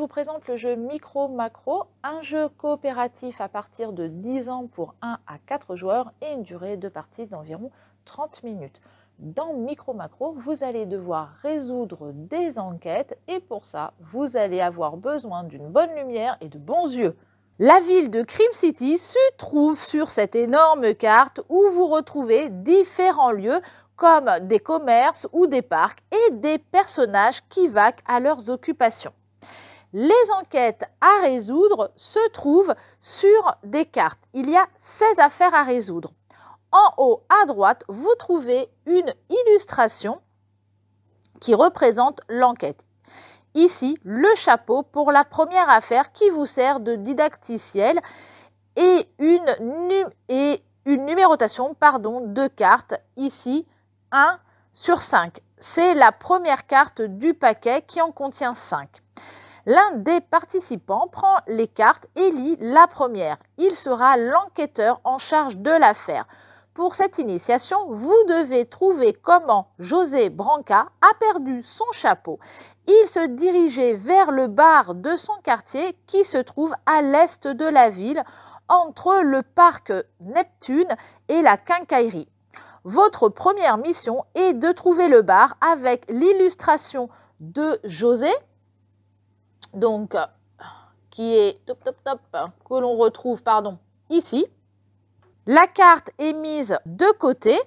vous présente le jeu Micro Macro, un jeu coopératif à partir de 10 ans pour 1 à 4 joueurs et une durée de partie d'environ 30 minutes. Dans Micro Macro, vous allez devoir résoudre des enquêtes et pour ça, vous allez avoir besoin d'une bonne lumière et de bons yeux. La ville de Crime City se trouve sur cette énorme carte où vous retrouvez différents lieux comme des commerces ou des parcs et des personnages qui vaquent à leurs occupations. Les enquêtes à résoudre se trouvent sur des cartes. Il y a 16 affaires à résoudre. En haut à droite, vous trouvez une illustration qui représente l'enquête. Ici, le chapeau pour la première affaire qui vous sert de didacticiel et une numérotation de cartes. Ici, 1 sur 5. C'est la première carte du paquet qui en contient 5. L'un des participants prend les cartes et lit la première. Il sera l'enquêteur en charge de l'affaire. Pour cette initiation, vous devez trouver comment José Branca a perdu son chapeau. Il se dirigeait vers le bar de son quartier qui se trouve à l'est de la ville, entre le parc Neptune et la quincaillerie. Votre première mission est de trouver le bar avec l'illustration de José, donc qui est que l'on retrouve ici. La carte est mise de côté.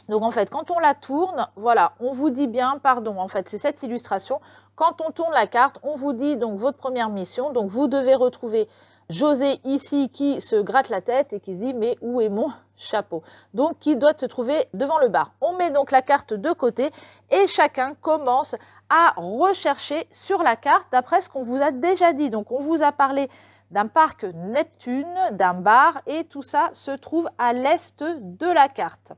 Donc en fait, quand on la tourne, voilà, on vous dit bien, en fait, c'est cette illustration. Quand on tourne la carte, on vous dit donc votre première mission. Donc vous devez retrouver José ici qui se gratte la tête et qui se dit mais où est mon chapeau? Donc qui doit se trouver devant le bar. On met donc la carte de côté et chacun commence à rechercher sur la carte d'après ce qu'on vous a déjà dit. Donc on vous a parlé d'un parc Neptune, d'un bar et tout ça se trouve à l'est de la carte.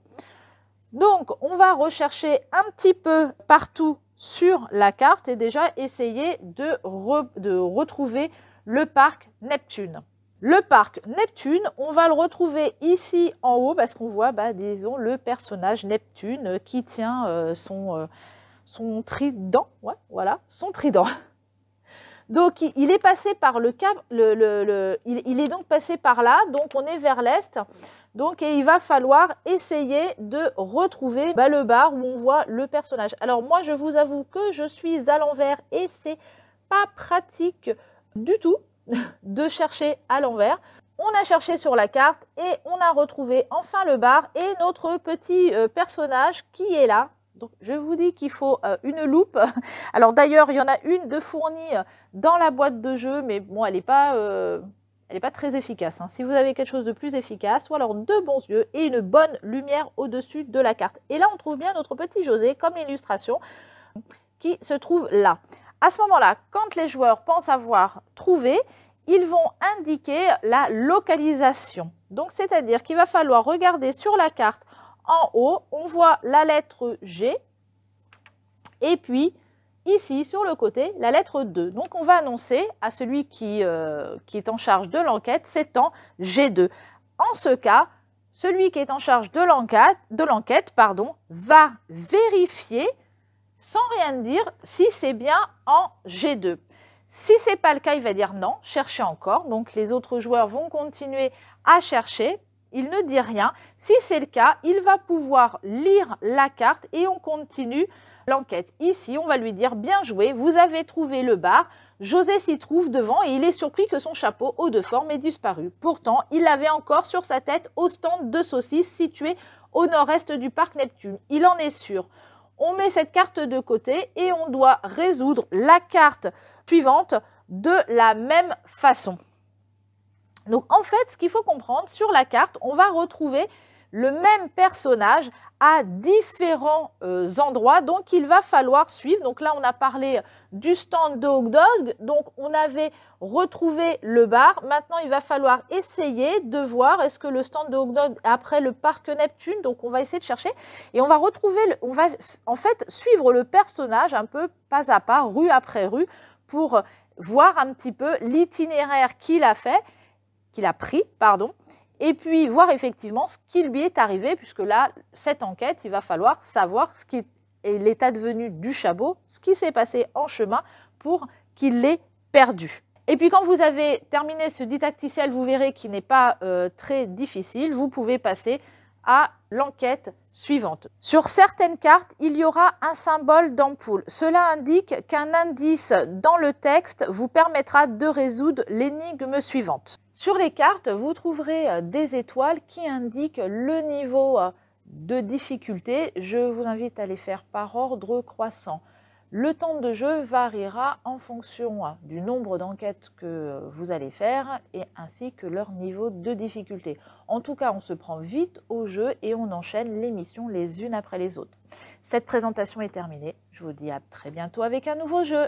Donc on va rechercher un petit peu partout sur la carte et déjà essayer de retrouver le parc Neptune. Le parc Neptune, on va le retrouver ici en haut parce qu'on voit, disons, le personnage Neptune qui tient son trident. Ouais, voilà, son trident. Donc, il est passé par il est donc passé par là, donc on est vers l'est. Donc, et il va falloir essayer de retrouver le bar où on voit le personnage. Alors, moi, je vous avoue que je suis à l'envers et c'est pas pratique du tout de chercher à l'envers. On a cherché sur la carte et on a retrouvé enfin le bar et notre petit personnage qui est là. Donc, je vous dis qu'il faut une loupe. Alors d'ailleurs, il y en a une de fournie dans la boîte de jeu, mais bon, elle n'est pas très efficace. Hein. Si vous avez quelque chose de plus efficace, ou alors de bons yeux et une bonne lumière au-dessus de la carte. Et là, on trouve bien notre petit José, comme l'illustration, qui se trouve là. À ce moment-là, quand les joueurs pensent avoir trouvé, ils vont indiquer la localisation. Donc, c'est-à-dire qu'il va falloir regarder sur la carte en haut, on voit la lettre G et puis ici sur le côté, la lettre 2. Donc, on va annoncer à celui qui est en charge de l'enquête, c'est en G2. En ce cas, celui qui est en charge de l'enquête, va vérifier sans rien dire si c'est bien en G2. Si ce n'est pas le cas, il va dire non, cherchez encore. Donc, les autres joueurs vont continuer à chercher. Il ne dit rien. Si c'est le cas, il va pouvoir lire la carte et on continue l'enquête. Ici, on va lui dire bien joué, vous avez trouvé le bar. José s'y trouve devant et il est surpris que son chapeau haut de forme ait disparu. Pourtant, il l'avait encore sur sa tête au stand de saucisses situé au nord-est du parc Neptune. Il en est sûr. On met cette carte de côté et on doit résoudre la carte suivante de la même façon. Donc en fait, ce qu'il faut comprendre, sur la carte, on va retrouver le même personnage à différents endroits. Donc il va falloir suivre. Donc là, on a parlé du stand de hot dog. Donc on avait retrouvé le bar. Maintenant, il va falloir essayer de voir est-ce que le stand de hot dog est après le parc Neptune. Donc on va essayer de chercher. Et on va retrouver, on va en fait suivre le personnage un peu pas à pas, rue après rue, pour voir un petit peu l'itinéraire qu'il a fait. Et puis voir effectivement ce qui lui est arrivé, puisque là, cette enquête, il va falloir savoir ce qui est l'état devenu du chapeau, ce qui s'est passé en chemin pour qu'il est perdu. Et puis quand vous avez terminé ce didacticiel, vous verrez qu'il n'est pas très difficile. Vous pouvez passer à l'enquête suivante. Sur certaines cartes, il y aura un symbole d'ampoule. Cela indique qu'un indice dans le texte vous permettra de résoudre l'énigme suivante. Sur les cartes, vous trouverez des étoiles qui indiquent le niveau de difficulté. Je vous invite à les faire par ordre croissant. Le temps de jeu variera en fonction du nombre d'enquêtes que vous allez faire et ainsi que leur niveau de difficulté. En tout cas, on se prend vite au jeu et on enchaîne les missions les unes après les autres. Cette présentation est terminée. Je vous dis à très bientôt avec un nouveau jeu.